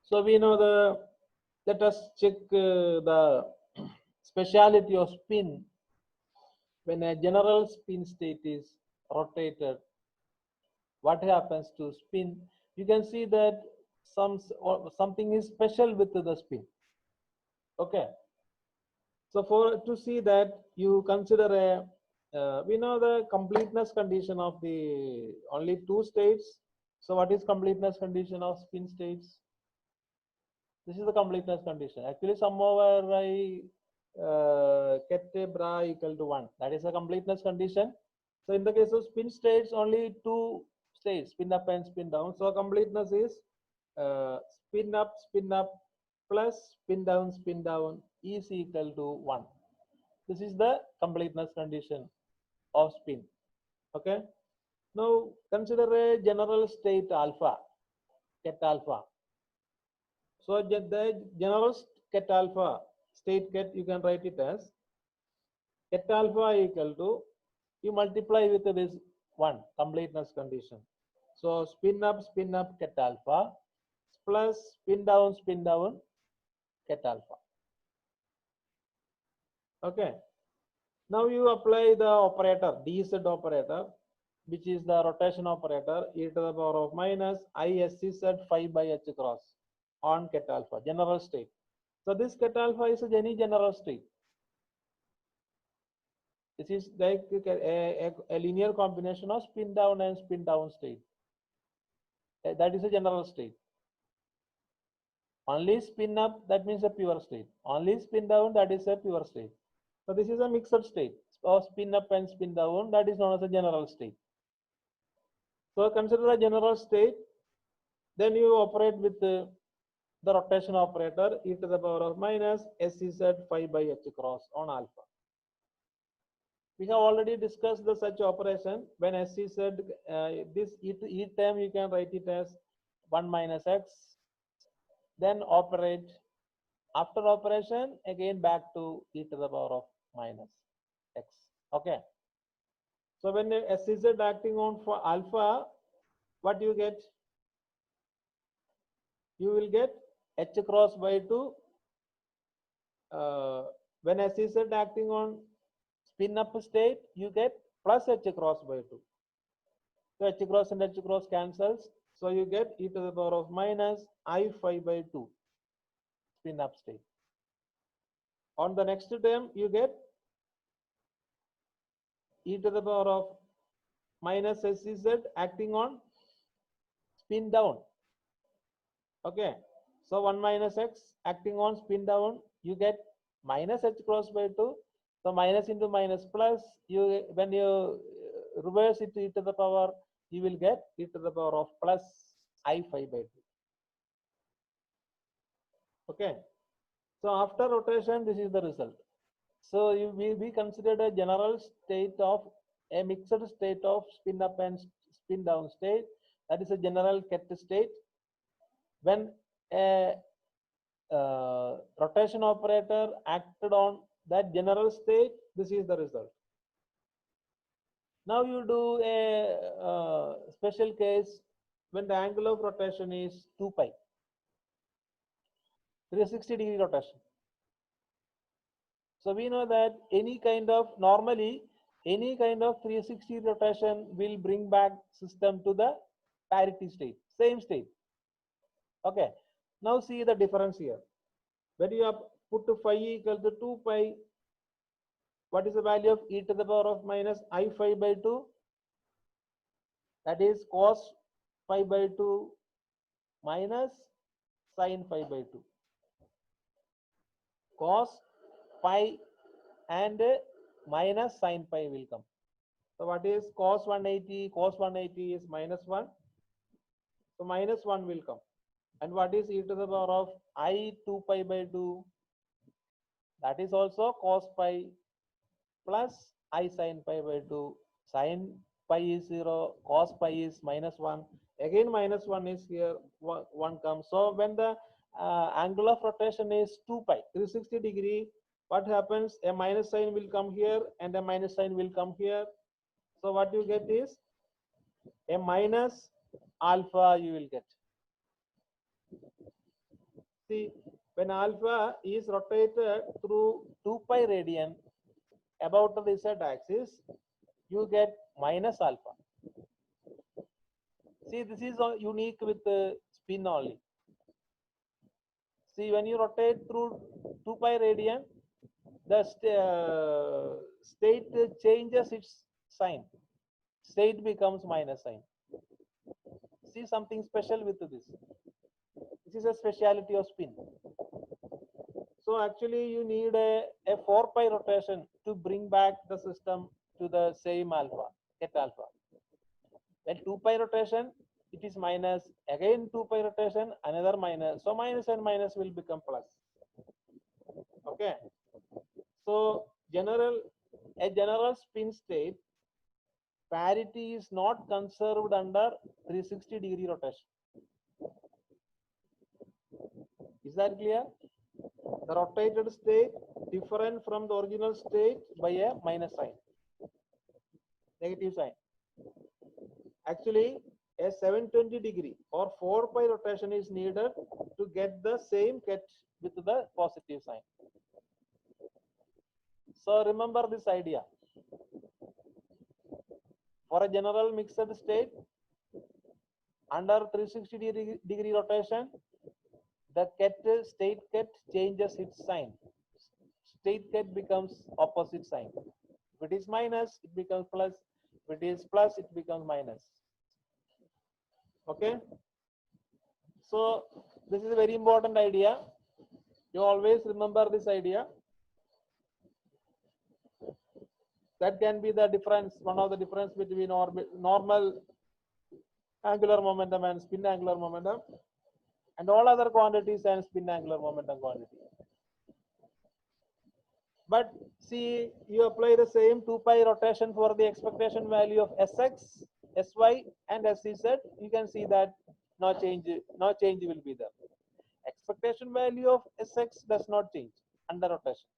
So we know let us check the speciality of spin. When a general spin state is rotated, what happens to spin? You can see that something is special with the spin. Okay. So for to see that, you consider we know the completeness condition of the only two states. So what is completeness condition of spin states? This is the completeness condition. Actually, somewhere I get a bra equal to 1. That is a completeness condition. So in the case of spin states, only two states, spin up and spin down. So completeness is spin up plus spin down is equal to 1. This is the completeness condition of spin. Okay. Now consider a general state alpha, ket alpha. So the general ket alpha, state ket, you can write it as ket alpha equal to, you multiply with this 1, completeness condition. So spin up ket alpha plus spin down ket alpha. Okay. Now you apply the operator, dz operator, which is the rotation operator, e to the power of minus isc phi by h cross on ket alpha, general state. So this ket alpha is any general state. This is like a linear combination of spin down and spin down state. That is a general state. Only spin up, that means a pure state. Only spin down, that is a pure state. So this is a mixed state. Or spin up and spin down, that is known as a general state. So consider a general state. Then you operate with the rotation operator e to the power of minus scz phi by h cross on alpha. We have already discussed the such operation. When scz, this e term you can write it as 1 minus x. Then operate. After operation, again back to e to the power of minus x. Okay. So when scz acting on for alpha, what you get? You will get h cross by 2. When scz acting on spin up state, you get plus h cross by 2. So h cross and h cross cancels. So you get e to the power of minus I phi by 2 spin up state. On the next term, you get e to the power of minus scz acting on spin down. Okay. So 1 minus x acting on spin down, you get minus h cross by 2. So minus into minus plus, you when you reverse it to e to the power, you will get e to the power of plus I phi by 2. Okay. So after rotation, this is the result. So we considered a general state of a mixed state of spin up and spin down state. That is a general ket state. When a rotation operator acted on that general state, this is the result. Now you do a special case when the angle of rotation is 2 pi, 360-degree rotation. So we know that normally any kind of 360 rotation will bring back system to the parity state, same state. Okay. Now see the difference here. When you have put to phi equal to 2 pi, what is the value of e to the power of minus I phi by 2? That is cos phi by 2 minus sin phi by 2. Cos pi and minus sin pi will come. So what is cos 180? Cos 180 is minus 1. So minus 1 will come. And what is e to the power of I 2 pi by 2? That is also cos pi plus I sin pi by 2. Sin pi is 0, cos pi is minus 1. Again minus 1 is here, 1 comes. So when the angle of rotation is 2 pi, 360 degree, what happens? A minus sign will come here and a minus sign will come here. So what you get is a minus alpha you will get. See, when alpha is rotated through 2 pi radian about the z axis, you get minus alpha. See, this is unique with spin only. See, when you rotate through 2 pi radian, the state changes its sign. State becomes minus sign. See something special with this. This is a speciality of spin. So actually you need a 4 pi rotation to bring back the system to the same alpha, get alpha. Then 2 pi rotation, it is minus, again 2 pi rotation, another minus. So minus and minus will become plus. Okay. So a general spin state, parity is not conserved under 360-degree rotation. Is that clear? The rotated state different from the original state by a minus sign, negative sign. Actually, a 720-degree or 4 pi rotation is needed to get the same ket with the positive sign. So remember this idea. For a general mixed state, under 360-degree rotation, the state ket changes its sign. State ket becomes opposite sign. If it is minus, it becomes plus. If it is plus, it becomes minus. Okay. So this is a very important idea. You always remember this idea. That can be the difference, one of the difference between normal angular momentum and spin angular momentum, and all other quantities and spin angular momentum quantity. But see, you apply the same 2 pi rotation for the expectation value of Sx, Sy, and Szz. You can see that no change will be there. Expectation value of Sx does not change under rotation.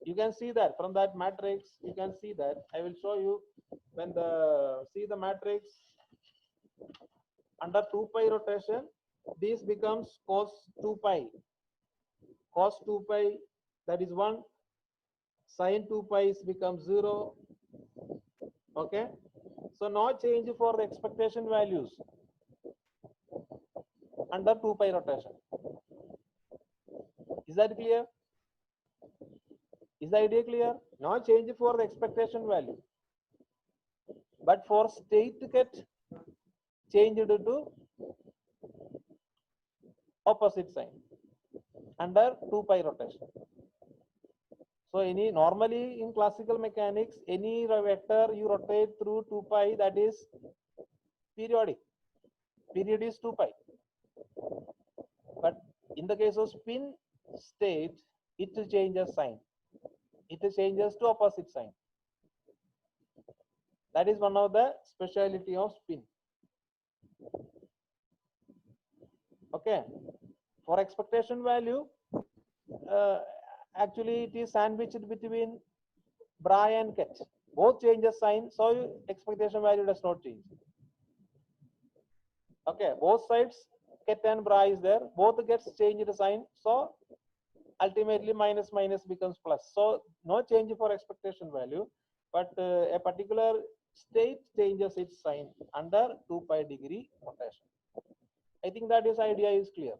You can see that from that matrix. You can see that. I will show you when see the matrix under 2 pi rotation. This becomes cos 2 pi. Cos 2 pi, that is 1. Sin 2 pi becomes 0. Okay. So no change for the expectation values under 2 pi rotation. Is that clear? Is the idea clear? No change for the expectation value. But for state ket, changed to opposite sign under 2 pi rotation. So normally in classical mechanics, any vector you rotate through 2 pi, that is periodic. Period is 2 pi. But in the case of spin state, it changes sign. It changes to opposite sign. That is one of the speciality of spin. Okay. For expectation value, actually it is sandwiched between bra and ket. Both changes sign, so expectation value does not change. Okay, both sides ket and bra is there. Both gets changed sign, so ultimately minus minus becomes plus. So no change for expectation value, but a particular state changes its sign under 2 pi degree rotation. I think that idea is clear.